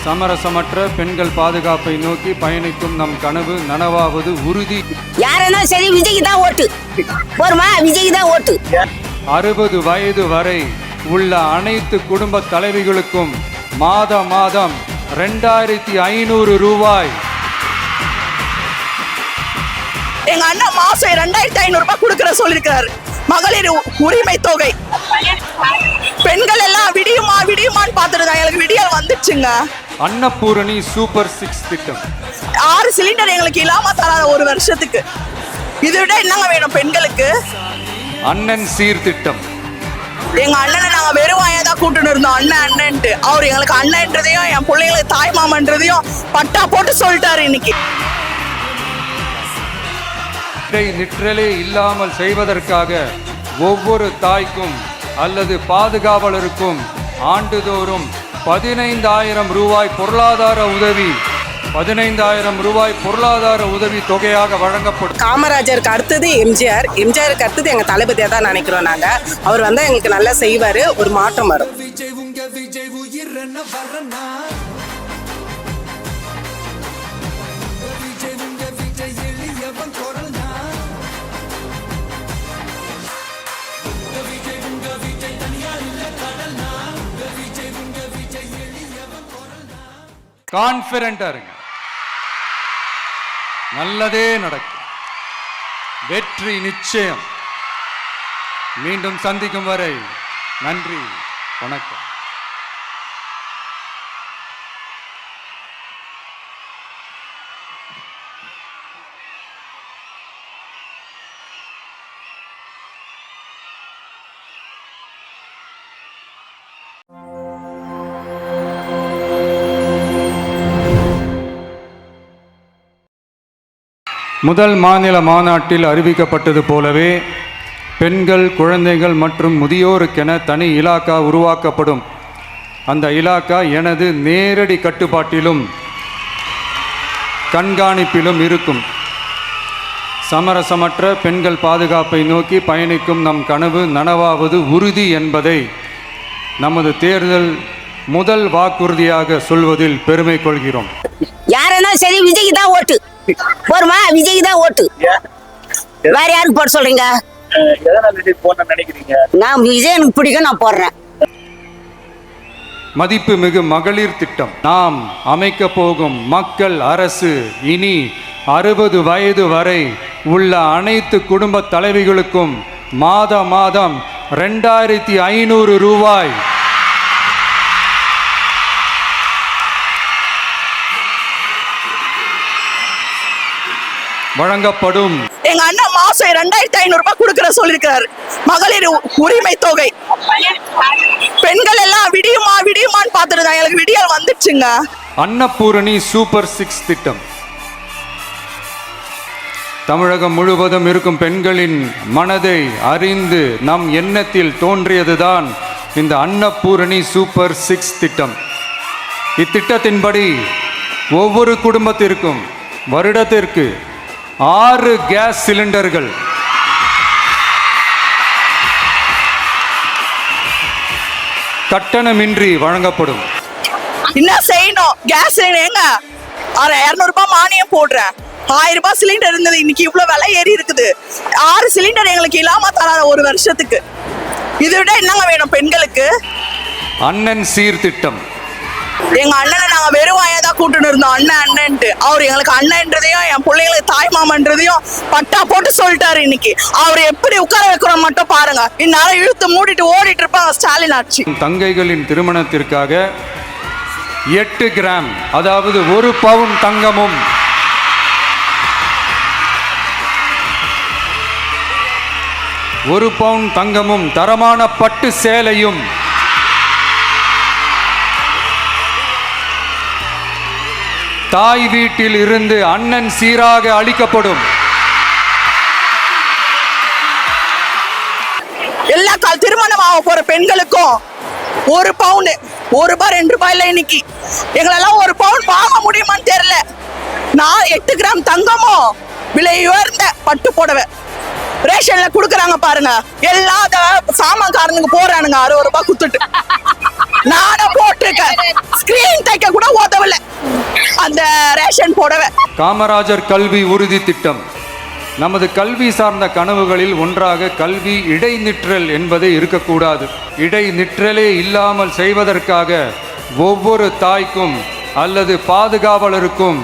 சமரசமற்ற பெண்கள் பாதுகாப்பை நோக்கி பயணிக்கும் நம் கனவு நனவாவது உறுதி. யாரனா சரி விஜய்க்கு தான் ஓட்டு போருமா, விஜய்க்கு தான் ஓட்டு. 60 வயது வரை உள்ள அனைத்து குடும்ப தலைவிகளுக்கும் மாதம் 2500 ரூபாய். எங்க அண்ணா மாசம் 2500 ரூபாய் கொடுக்கற சொல்லிருக்காரு. மகளிர் உரிமை தொகை. பெண்கள் எல்லாம் விடியுமான்னு பார்த்துட்டு எங்களுக்கு விடியல் வந்துச்சுங்க. அன்னபூரணி சூப்பர் 6 திட்டம் 6 சிலிண்டர் எங்களுக்கு இல்லாம தராத ஒரு வருஷத்துக்கு. இதை விட என்னங்க வேணும் பெண்களுக்கு? அண்ணன் சீர் திட்டம். எங்க அண்ணனை நாங்க வெறும் வாயாதான் கூட்டுன்னு இருந்தோம், அண்ணன்ட்டு. அவர் எங்களுக்கு அண்ணன்றதையும் என் பிள்ளைங்களுக்கு தாய் மாமன்றதையும் பட்டா போட்டு சொல்லிட்டாரு இன்னைக்கு. நிற்றலே இல்லாமல் செய்வதற்காக ஒவ்வொரு தாய்க்கும் அல்லது பாதுகாவலருக்கும் ஆண்டுதோறும் 15000 ரூபாய் பொருளாதார உதவி 15000 ரூபாய் பொருளாதார உதவி தொகையாக வழங்கப்படும். காமராஜருக்கு அடுத்தது எம்ஜிஆருக்கு அடுத்தது எங்க தளபதியா தான் நினைக்கிறோம் நாங்க. அவர் வந்தா எங்களுக்கு நல்லா செய்வாரு, ஒரு மாற்றம் வரும். கான்ஃபிடென்ட்டா இருங்க, நல்லதே நடக்கும், வெற்றி நிச்சயம். மீண்டும் சந்திக்கும் வரை நன்றி, வணக்கம். முதல் மாநில மாநாட்டில் அறிவிக்கப்பட்டது போலவே பெண்கள், குழந்தைகள் மற்றும் முதியோருக்கென தனி இலாக்கா உருவாக்கப்படும். அந்த இலாக்கா எனது நேரடி கட்டுப்பாட்டிலும் கண்காணிப்பிலும் இருக்கும். சமரசமற்ற பெண்கள் பாதுகாப்பை நோக்கி பயணிக்கும் நம் கனவு நனவாவது உறுதி என்பதை நமது தேர்தல் முதல் வாக்குறுதியாக சொல்வதில் பெருமை கொள்கிறோம். யாரனா சரி விஜய்க்கு தான் ஓட்டு போருமா, விஜய்க்கு தான் ஓட்டு. வேற யாருக்கு போட சொல்றீங்க? நான் விஜய் எனக்கு பிடிக்கும், நான் போடுறேன். மதிப்புமிகு மகளிர் திட்டம். நாம் அமைக்க போகும் மக்கள் அரசு இனி 60 வயது வரை உள்ள அனைத்து குடும்ப தலைவிகளுக்கும் மாதம் 2500 ரூபாய் வழங்கப்படும். எங்க அண்ணா மாசம் 2500 ரூபாய் கொடுக்கற சொல்லிருக்காரு. மகளிர் உரிமை தொகை. பெண்கள் எல்லாம் விடியுமான்னு பார்த்துட்டு எங்களுக்கு விடியல் வந்துச்சுங்க. அன்னபூரணி சூப்பர் 6 திட்டம் தமிழகம் முழுவதும் இருக்கும் பெண்களின் மனதை அறிந்து நம் எண்ணத்தில் தோன்றியதுதான் இந்த அன்னபூரணி சூப்பர் 6 திட்டம். இத்திட்டத்தின்படி ஒவ்வொரு குடும்பத்திற்கும் வருடத்திற்கு 6 கேஸ் சிலிண்டர்கள் கட்டணமின்றி வழங்கப்படும். என்ன செய்யணும்? கேஸ் எங்க 200 ரூபாய் மானியம் போடுறேன். 1000 ரூபாய் சிலிண்டர் இருந்தது, இன்னைக்கு இவ்வளவு விலை ஏறி இருக்குது. 6 சிலிண்டர் எங்களுக்கு இல்லாம தராத ஒரு வருஷத்துக்கு. இதை விட என்னங்க வேணும் பெண்களுக்கு? அண்ணன் சீர் திட்டம். எங்க அண்ணனை நாங்க வெறும் வாயாதான் கூட்டுன்னு இருந்தோம், அண்ணன்ட்டு. அவர் எங்களுக்கு அண்ணன்றதையும் என் பிள்ளைங்களுக்கு தாய் மாமன்றதையும் பட்டா போட்டு சொல்லிட்டாரு இன்னைக்கு. அவர் எப்படி உட்கார வைக்கிறோம் மட்டும் பாருங்க. இந்நேரம் இழுத்து மூடிட்டு ஓடிட்டு இருப்பாங்க ஸ்டாலின் ஆட்சி. தங்கைகளின் திருமணத்திற்காக 8 கிராம் அதாவது 1 பவுன் தங்கமும் 1 பவுன் தங்கமும் தரமான பட்டு சேலையும் தாய் வீட்டில் இருந்து அண்ணன் சீராக அளிக்கப்படும். எல்லா திருமணம் ஆக போற பெண்களுக்கும் 1 பவுன் 1 ரூபாய் 2 ரூபாய் இன்னைக்கு. எங்களெல்லாம் 1 பவுன் வாங்க முடியுமான்னு தெரியல. நான் 8 கிராம் தங்கமும் விலை உயர்ந்த பட்டு புடவை ரேஷன்ல குடுக்கறாங்க பாருங்க. எல்லா சாமான்காரனுக்கு போறானுங்க 60 ரூபாய் குத்துட்டு. நானும் போட்டிருக்கேன். ஸ்கிரீன் தைக்க கூட காமராஜர் கல்வி உறுதி திட்டம். நமது கல்வி சார்ந்த கனவுகளில் ஒன்றாக கல்வி இடைநிற்றல் என்பதே இருக்கக்கூடாது. இடைநிற்றலே இல்லாமல் செய்வதற்காக ஒவ்வொரு தாய்க்கும் அல்லது பாதுகாவலருக்கும்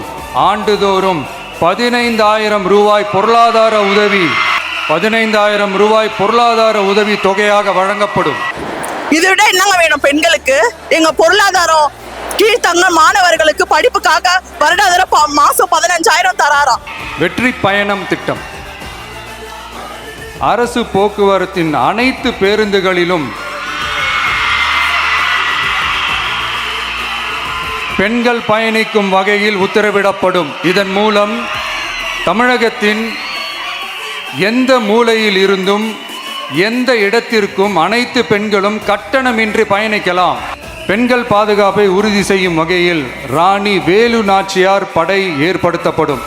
ஆண்டுதோறும் 15,000 ரூபாய் பொருளாதார உதவி 15,000 ரூபாய் பொருளாதார உதவி தொகையாக வழங்கப்படும். இதை விட என்னங்க வேணும் பெண்களுக்கு? எங்க பொருளாதாரம் கீழ்த்தங்க மாணவர்களுக்கு படிப்புக்காக வருடாந்திரம் மாசம் 15,000 தராராம். வெற்றி பயணம் திட்டம். அரசு போக்குவரத்தின் அனைத்து பேருந்துகளிலும் பெண்கள் பயணிக்கும் வகையில் உத்தரவிடப்படும். இதன் மூலம் தமிழகத்தின் எந்த மூலையில் இருந்தும் எந்த இடத்திற்கும் அனைத்து பெண்களும் கட்டணமின்றி பயணிக்கலாம். பெண்கள் பாதுகாப்பை உறுதி செய்யும் வகையில் ராணி வேலு நாச்சியார் படை ஏற்படுத்தப்படும்.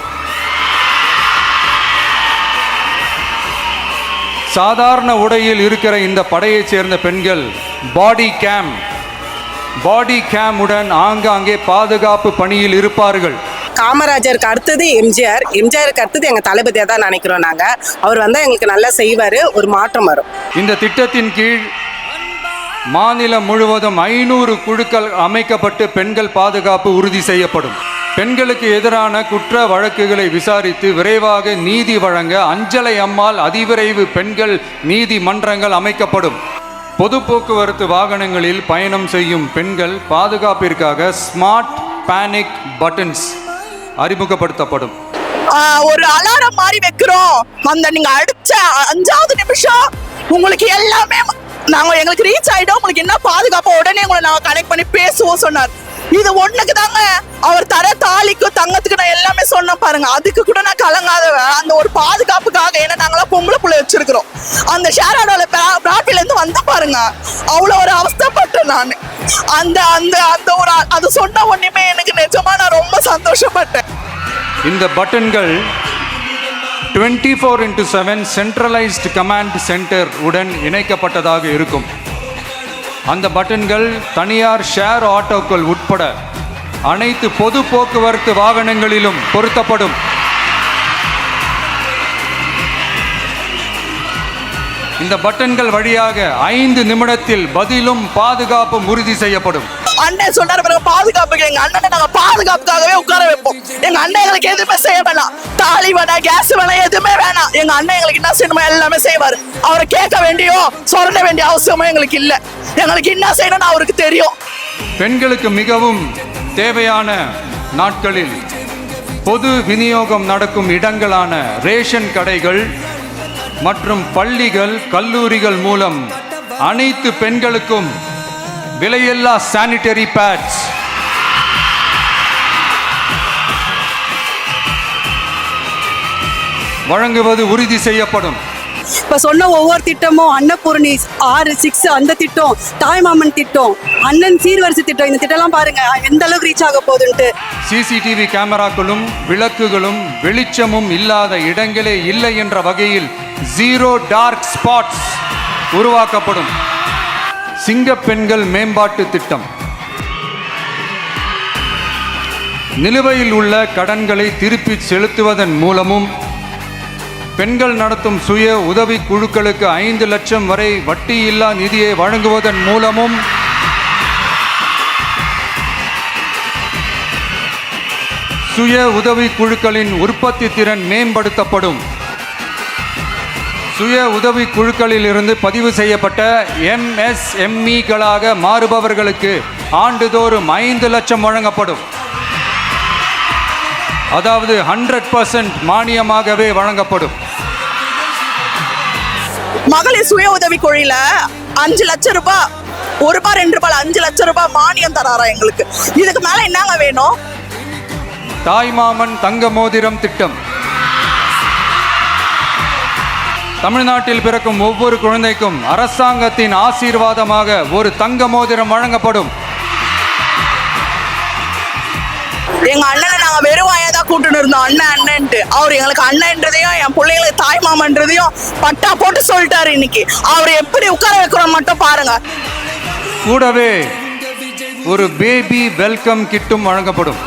சாதாரண உடையில் இருக்கிற இந்த படையைச் சேர்ந்த பெண்கள் பாடி கேமுடன் ஆங்காங்கே பாதுகாப்பு பணியில் இருப்பார்கள். காமராஜருக்கு அடுத்தது எம்ஜிஆருக்கு அடுத்தது எங்கள் தளபதியாக தான் நினைக்கிறோம் நாங்கள். அவர் வந்தால் எங்களுக்கு நல்லா செய்வார், ஒரு மாற்றம் வரும். இந்த திட்டத்தின் கீழ் மாநிலம் முழுவதும் 500 குழுக்கள் அமைக்கப்பட்டு பெண்கள் பாதுகாப்பு உறுதி செய்யப்படும். பெண்களுக்கு எதிரான குற்ற வழக்குகளை விசாரித்து விரைவாக நீதி வழங்க அஞ்சலை அம்மாள் அதிவிரைவு பெண்கள் நீதிமன்றங்கள் அமைக்கப்படும். பொது போக்குவரத்து வாகனங்களில் பயணம் செய்யும் பெண்கள் பாதுகாப்பிற்காக ஸ்மார்ட் பேனிக் பட்டன்ஸ் அறிமுகப்படுத்தப்படும். ஒரு அலாரம் மாதிரி வைக்கிறோம். அந்த நீங்க அடிச்ச 5வது நிமிஷம் உங்களுக்கு எல்லாமே எங்களுக்கு ரீச் ஆயிடும். உங்களுக்கு என்ன பாதுகாப்பு உடனே உங்களை நாங்க கனெக்ட் பண்ணி பேசுவோம் சொன்னார். இது ஒண்ணுக்கு தாங்க அவர் தர தாலிக்கு தங்கத்துக்கு நான் எல்லாமே சொன்னேன் பாருங்க. அதுக்கு கூட நான் கலங்காதவன். அந்த ஒரு பாதுகாப்புக்காக ஏன்னா நாங்களாம் பொம்பளை புள்ள வச்சிருக்கிறோம். அந்த ஷேர் ஆட்டோல பிராட்டில இருந்து வந்த பாருங்க, அவ்வளவு ஒரு அவஸ்தைப்பட்டேன் நான். அந்த அந்த அந்த ஒரு அது சொன்ன ஒண்ணுமே எனக்கு நிஜமா நான் ரொம்ப சந்தோஷப்பட்டேன். இந்த பட்டன்கள் 24/7 சென்ட்ரலைஸ்டு கமாண்ட் சென்டர் உடன் இணைக்கப்பட்டதாக இருக்கும். அந்த பட்டன்கள் தனியார் ஷேர் ஆட்டோக்கள் உட்பட அனைத்து பொது போக்குவரத்து வாகனங்களிலும் பொருத்தப்படும். இந்த பட்டன்கள் வழியாக 5 நிமிடத்தில் பதிலும் பாதுகாப்பும் உறுதி செய்யப்படும். அண்ணன் சொன்னார் பிறகு பாதுகாப்புக்கு எங்க அண்ணனை நாங்க பாதுகாப்புக்காகவே உட்கார வைப்போம். எங்க அண்ணன் எங்களுக்கு எதுவுமே செய்ய வேணாம். தாலி வேணாம், கேஸ் வேணாம், எதுவுமே வேணாம். எங்க அண்ணன் எங்களுக்கு என்ன செய்யணுமோ எல்லாமே செய்வாரு. அவரை கேட்க வேண்டியோ சொல்ல வேண்டிய அவசியமும் எங்களுக்கு இல்லை. எங்களுக்கு என்ன செய்யணும்னு அவருக்கு தெரியும். பெண்களுக்கு மிகவும் தேவையான நாட்களில் பொது விநியோகம் நடக்கும் இடங்களான ரேஷன் கடைகள் மற்றும் பள்ளிகள், கல்லூரிகள் மூலம் அனைத்து பெண்களுக்கும் விலையில்லா சானிட்டரி பேட்ஸ் வழங்குவது உறுதி செய்யப்படும். இப்போ சொன்ன ஒவ்வொரு திட்டமும் அன்னபூரணி 6 அந்த திட்டம், தாய்மாமன் திட்டம், அண்ணன் சீர்வரிசை திட்டம், இந்த திட்டம்லாம் பாருங்க எந்த அளவுக்கு ரீச் ஆக போகுதுன்ட்டு. சிசிடிவி கேமராக்களும் விளக்குகளும் வெளிச்சமும் இல்லாத இடங்களே இல்லை என்ற வகையில் 0 டார்க் ஸ்பாட்ஸ் உருவாக்கப்படும். சிங்க பெண்கள் மேம்பாட்டு திட்டம். நிலுவையில் உள்ள கடன்களை திருப்பி செலுத்துவதன் மூலமும் பெண்கள் நடத்தும் சுய உதவி குழுக்களுக்கு 5 லட்சம் வரை வட்டியில்லா நிதியை வழங்குவதன் மூலமும் சுய உதவி குழுக்களின் உற்பத்தி திறன் மேம்படுத்தப்படும். சுய உதவி குழுக்களில் இருந்து பதிவு செய்யப்பட்ட MSMEகளாக மாறுபவர்களுக்கு ஆண்டுதோறும் 5 லட்சம் வழங்கப்படும். அதாவது 100% மானியமாகவே வழங்கப்படும். மகளிர் சுய உதவி குழுல 5 லட்சம் ரூபாய், 1 ரூபாய் 2 ரூபாய் 5 லட்சம் ரூபாய் மானியம் தராரா எங்களுக்கு. இதுக்கு மேல என்னங்க வேணும்? தாய்மாமன் தங்க மோதிரம் திட்டம். தமிழ்நாட்டில் பிறக்கும் ஒவ்வொரு குழந்தைக்கும் அரசாங்கத்தின் ஆசீர்வாதமாக ஒரு தங்க மோதிரம் வழங்கப்படும். எங்க அண்ணனை நாங்க வெறும் வாயாதான் கூட்டுன்னு இருந்தோம், அண்ணன் அண்ணன்ட்டு. அவர் எங்களுக்கு அண்ணன்றதையும் என் பிள்ளைங்களுக்கு தாய் மாமன்றதையும் பட்டா போட்டு சொல்லிட்டாரு. இன்னைக்கு அவர் எப்படி உட்கார வைக்கிறோம் மட்டும் பாருங்க. கூடவே ஒரு பேபி வெல்கம் கிட்டும் வழங்கப்படும்.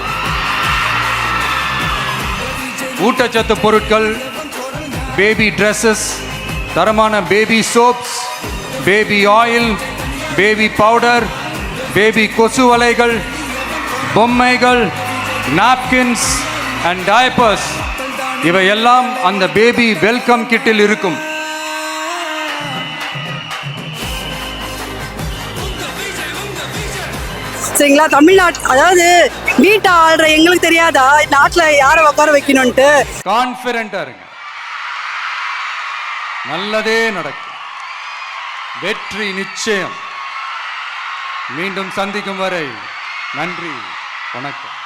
ஊட்டச்சத்து பொருட்கள், பேபி ட்ரெஸ்ஸஸ், தரமான baby soaps, baby oil, baby powder, baby கொசு வலைகள், பொம்மைகள், நாப்கின்ஸ் அண்ட் டயப்பர்ஸ் இவையெல்லாம் அந்த பேபி வெல்கம் கிட்டில் இருக்கும். சரிங்களா? அதாவது வீட்டை ஆள்ற எங்களுக்கு தெரியாதா நாட்டுல யாரை உட்கார வைக்கணும்ட்டு? கான்ஃபிடென்ட்டா இருங்க, நல்லதே நடக்கும், வெற்றி நிச்சயம். மீண்டும் சந்திக்கும் வரை நன்றி, வணக்கம்.